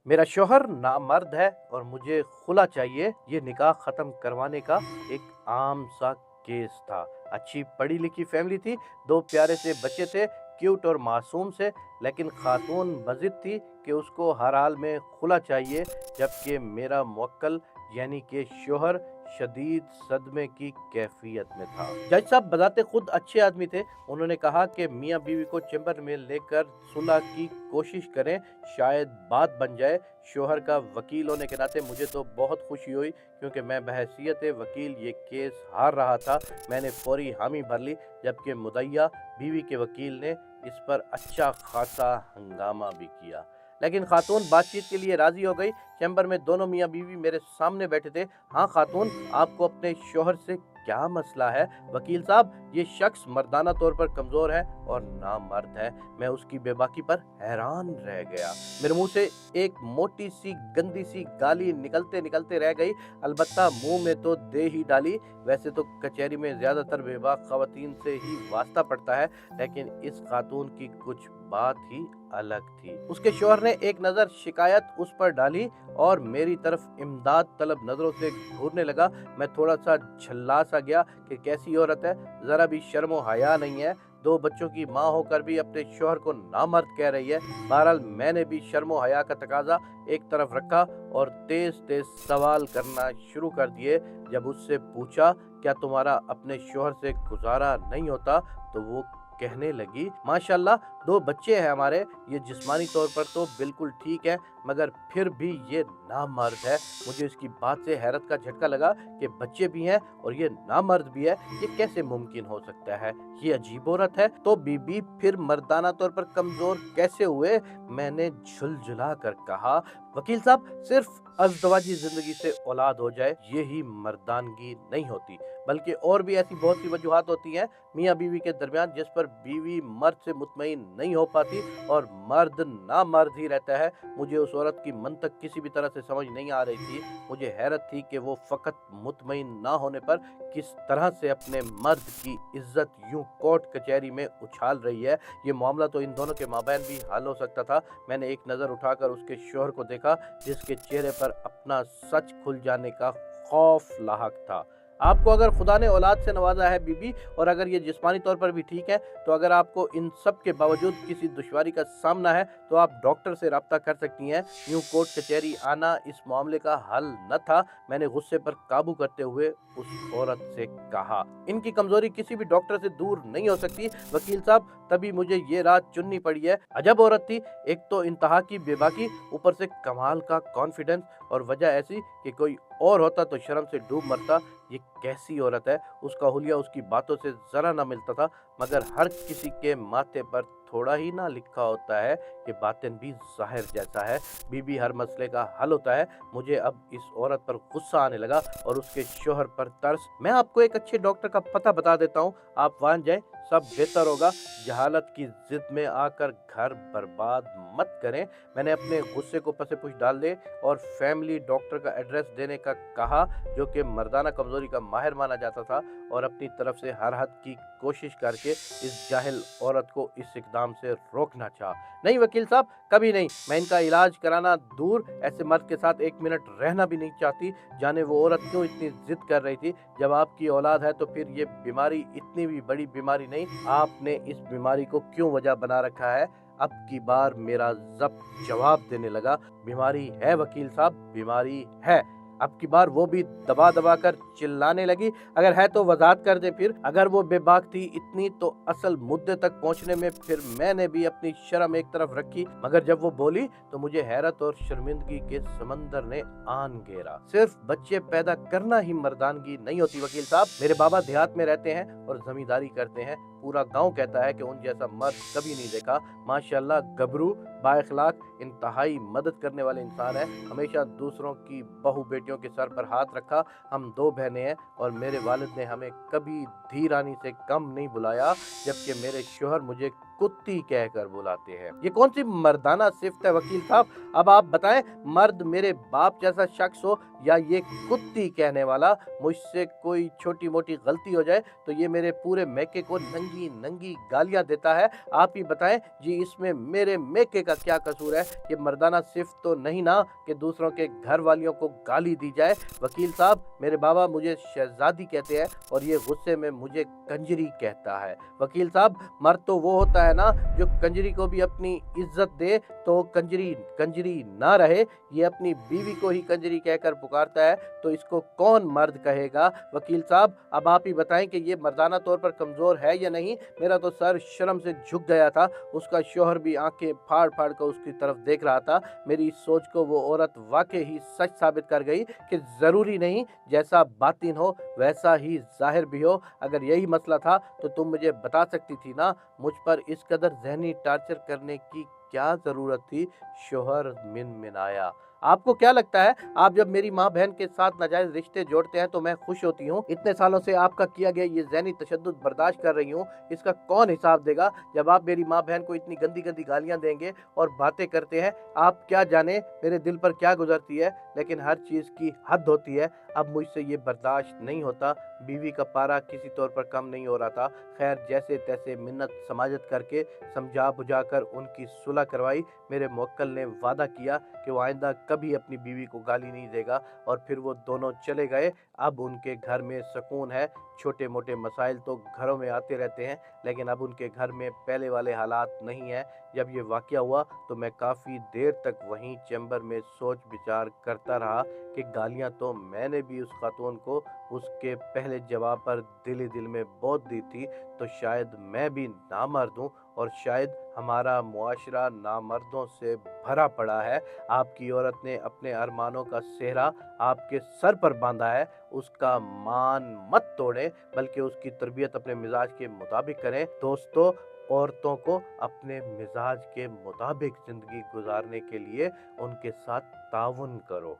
मेरा शौहर नामर्द है और मुझे खुला चाहिए। ये निकाह ख़त्म करवाने का एक आम सा केस था। अच्छी पढ़ी लिखी फैमिली थी, 2 प्यारे से बच्चे थे, क्यूट और मासूम से। लेकिन खातून बज़िद थी कि उसको हर हाल में खुला चाहिए, जबकि मेरा मुवक्किल यानी कि शौहर शदीद सदमे की कैफियत में था। जज साहब बज़ाते खुद अच्छे आदमी थे। उन्होंने कहा कि मियाँ बीवी को चैम्बर में लेकर सुलह की कोशिश करें, शायद बात बन जाए। शौहर का वकील होने के नाते मुझे तो बहुत खुशी हुई, क्योंकि मैं बहैसियत वकील ये केस हार रहा था। मैंने फौरी हामी भर ली, जबकि मुद्दईया बीवी के वकील ने इस पर अच्छा खासा हंगामा भी किया। लेकिन खातून बातचीत के लिए राजी हो गई। चैम्बर में दोनों मियाँ बीवी मेरे सामने बैठे थे। हाँ खातून, आपको अपने शौहर से क्या मसला है? वकील साहब, ये शख्स मर्दाना तौर पर कमजोर है और नामर्द है। मैं उसकी बेबाकी पर हैरान रह गया। मेरे मुंह से एक मोटी सी गंदी सी गाली निकलते निकलते रह गई। अलबत्ता मुंह में तो दे ही डाली। वैसे तो कचहरी में ज्यादातर बेबाक खवातीन से ही वास्ता पड़ता है, लेकिन इस खातून की कुछ बात ही अलग थी। उसके शौहर ने एक नजर शिकायत उस पर डाली और मेरी तरफ इमदाद तलब नजरों से घूरने लगा। मैं थोड़ा सा झल्ला सा गया कि कैसी औरत है, जरा भी शर्म हया नहीं है। 2 बच्चों की माँ होकर भी अपने शौहर को नामर्द कह रही है। बहरहाल मैंने भी शर्म हया का तकाजा एक तरफ रखा और तेज तेज सवाल करना शुरू कर दिए। जब उससे पूछा, क्या तुम्हारा अपने शौहर से गुजारा नहीं होता, तो वो कहने लगी, माशाल्लाह 2 बच्चे हैं हमारे। ये जिस्मानी तौर पर तो बिल्कुल ठीक है, मगर फिर भी ये नामर्द है। मुझे इसकी बात से हैरत का झटका लगा कि बच्चे भी हैं और ये नामर्द भी है। ये कैसे मुमकिन हो सकता है? ये अजीब औरत है। तो बीबी फिर मर्दाना तौर पर कमजोर कैसे हुए? मैंने झुलझुला कर कहा, वकील साहब, सिर्फ अज़दवाजी जिंदगी से औलाद हो जाए यही मर्दानगी नहीं होती, बल्कि और भी ऐसी बहुत सी वजूहात होती हैं मियाँ बीवी के दरमियान, जिस पर बीवी मर्द से मुतमईन नहीं हो पाती और मर्द ना मर्द ही रहता है। मुझे उस औरत की मंतक किसी भी तरह से समझ नहीं आ रही थी। मुझे हैरत थी कि वो फकत मुतमईन ना होने पर किस तरह से अपने मर्द की इज्जत यूं कोर्ट कचहरी में उछाल रही है। ये मामला तो इन दोनों के माबैन भी हल हो सकता था। मैंने एक नज़र उठाकर उसके शौहर को देखा, जिसके चेहरे पर अपना सच खुल जाने का खौफ लाहक था। आपको अगर खुदा ने औलाद से नवाजा है बीबी, और अगर ये जिस्मानी तौर पर भी ठीक है, तो अगर आपको इन सब के बावजूद किसी दुश्वारी का सामना है, तो आप डॉक्टर से रब्ता कर सकती हैं। यूं कोर्ट कचहरी आना इस मामले का हल न था। मैंने गुस्से पर काबू करते हुए उस औरत से कहा, इनकी कमजोरी किसी भी डॉक्टर से दूर नहीं हो सकती वकील साहब। तभी मुझे ये रात चुननी पड़ी है। अजब औरत थी, एक तो इंतहा की बेबाकी, ऊपर से कमाल का कॉन्फिडेंस, और वजह ऐसी कि कोई और होता तो शर्म से डूब मरता। ये कैसी औरत है? उसका हुलिया उसकी बातों से जरा ना मिलता था, मगर हर किसी के माथे पर थोड़ा ही ना लिखा होता है कि बातिन भी जाहिर जैसा है। बीबी हर मसले का हल होता है। मुझे अब इस औरत पर गुस्सा आने लगा और उसके शौहर पर तरस। मैं आपको एक अच्छे डॉक्टर का पता बता देता हूँ, आप वहां जाएं, सब बेहतर होगा। जहालत की जिद में आकर घर बर्बाद मत करें। मैंने अपने गुस्से को पसे-पुश डाल दे और फैमिली डॉक्टर का एड्रेस देने का कहा, जो कि मर्दाना कमजोरी का माहिर माना जाता था, और अपनी तरफ से हर हद की कोशिश करके इस जाहिल औरत को इस इकदाम से रोकना चाहा। नहीं वकील साहब, कभी नहीं। मैं इनका इलाज कराना दूर, ऐसे मर्द के साथ 1 मिनट रहना भी नहीं चाहती। जाने वो औरत क्यों इतनी जिद कर रही थी। जब आपकी औलाद है तो फिर ये बीमारी इतनी भी बड़ी बीमारी नहीं। आपने इस बीमारी को क्यों वजह बना रखा है? अब की बार मेरा ज़ब्त जवाब देने लगा, बीमारी है वकील साहब, बीमारी है। अब की बार वो भी दबा दबा कर चिल्लाने लगी, अगर है तो वजाहत कर दे। फिर अगर वो बेबाक थी इतनी, तो असल मुद्दे तक पहुंचने में फिर मैंने भी अपनी शर्म एक तरफ रखी, मगर जब वो बोली तो मुझे हैरत और शर्मिंदगी के समंदर ने आन घेरा। सिर्फ बच्चे पैदा करना ही मर्दानगी नहीं होती वकील साहब। मेरे बाबा देहात में रहते हैं और जमींदारी करते हैं। पूरा गांव कहता है कि उन जैसा मर्द कभी नहीं देखा। माशाल्लाह, गबरू, बाइखलाक, इंतहाई मदद करने वाले इंसान है। हमेशा दूसरों की बहू बेटियों के सर पर हाथ रखा। हम 2 बहनें हैं और मेरे वालिद ने हमें कभी धी रानी से कम नहीं बुलाया, जबकि मेरे शौहर मुझे कुत्ती कहकर बुलाते हैं। ये कौन सी मर्दाना सिफ्त है वकील साहब? अब आप बताएं, मर्द मेरे बाप जैसा शख्स हो या ये कुत्ती कहने वाला। मुझसे कोई छोटी मोटी गलती हो जाए तो ये मेरे पूरे मैके को नंगी नंगी गालियां देता है। आप ही बताएं जी, इसमें मेरे मैके का क्या कसूर है? ये मर्दाना सिफ्त तो नहीं ना कि दूसरों के घर वालियों को गाली दी जाए। वकील साहब, मेरे बाबा मुझे शहजादी कहते हैं और ये गुस्से में मुझे कंजरी कहता है। वकील साहब, मर्द तो वो होता है ना जो कंजरी को भी अपनी इज्जत दे तो कंजरी कंजरी ना रहे। ये अपनी बीवी को ही कंजरी कहकर पुकारता है तो इसको कौन मर्द कहेगा? वकील साहब, अब आप ही बताएं कि ये मर्दाना तौर पर कमजोर है या नहीं? मेरा तो सर शर्म से झुक गया था। उसका शोहर भी आंखें फाड़ फाड़ कर उसकी तरफ देख रहा था। मेरी इस सोच को वो औरत वाकई ही सच साबित कर गई कि जरूरी नहीं जैसा बातिन हो वैसा ही जाहिर भी हो। अगर यही मसला था तो तुम मुझे बता सकती थी ना। मुझ पर इस कदर जहनी टार्चर करने की क्या जरूरत थी? शोहर मिनमिनाया। आपको क्या लगता है, आप जब मेरी माँ बहन के साथ नाजायज रिश्ते जोड़ते हैं तो मैं खुश होती हूँ? इतने सालों से आपका किया गया ये ज़हनी तशद्दुद बर्दाश्त कर रही हूँ, इसका कौन हिसाब देगा जब आप मेरी माँ बहन को इतनी गंदी गंदी गालियाँ देंगे और बातें करते हैं? आप क्या जाने मेरे दिल पर क्या गुजरती है, लेकिन हर चीज़ की हद होती है। अब मुझसे ये बर्दाश्त नहीं होता। बीवी का पारा किसी तौर पर कम नहीं हो रहा था। खैर, जैसे तैसे मिन्नत समाजत करके समझा बुझा कर उनकी सुलह करवाई। मेरे मुवक्किल ने वादा किया कि वो आइंदा कभी अपनी बीवी को गाली नहीं देगा और फिर वो दोनों चले गए। अब उनके घर में सुकून है। छोटे मोटे मसाइल तो घरों में आते रहते हैं, लेकिन अब उनके घर में पहले वाले हालात नहीं है। जब ये वाकया हुआ तो मैं काफ़ी देर तक वहीं चैम्बर में सोच विचार करता रहा कि गालियां तो मैंने भी उस खातून को उसके पहले जवाब पर दिल ही दिल में बोत दी थी, तो शायद मैं भी नामर्द हूँ और शायद हमारा मुआशरा नामर्दों से भरा पड़ा है। आपकी औरत ने अपने अरमानों का सेहरा आपके सर पर बांधा है। उसका मान मत तोड़ें, बल्कि उसकी तरबियत अपने मिजाज के मुताबिक करें। दोस्तों, औरतों को अपने मिजाज के मुताबिक जिंदगी गुजारने के लिए उनके साथ ताउन करो।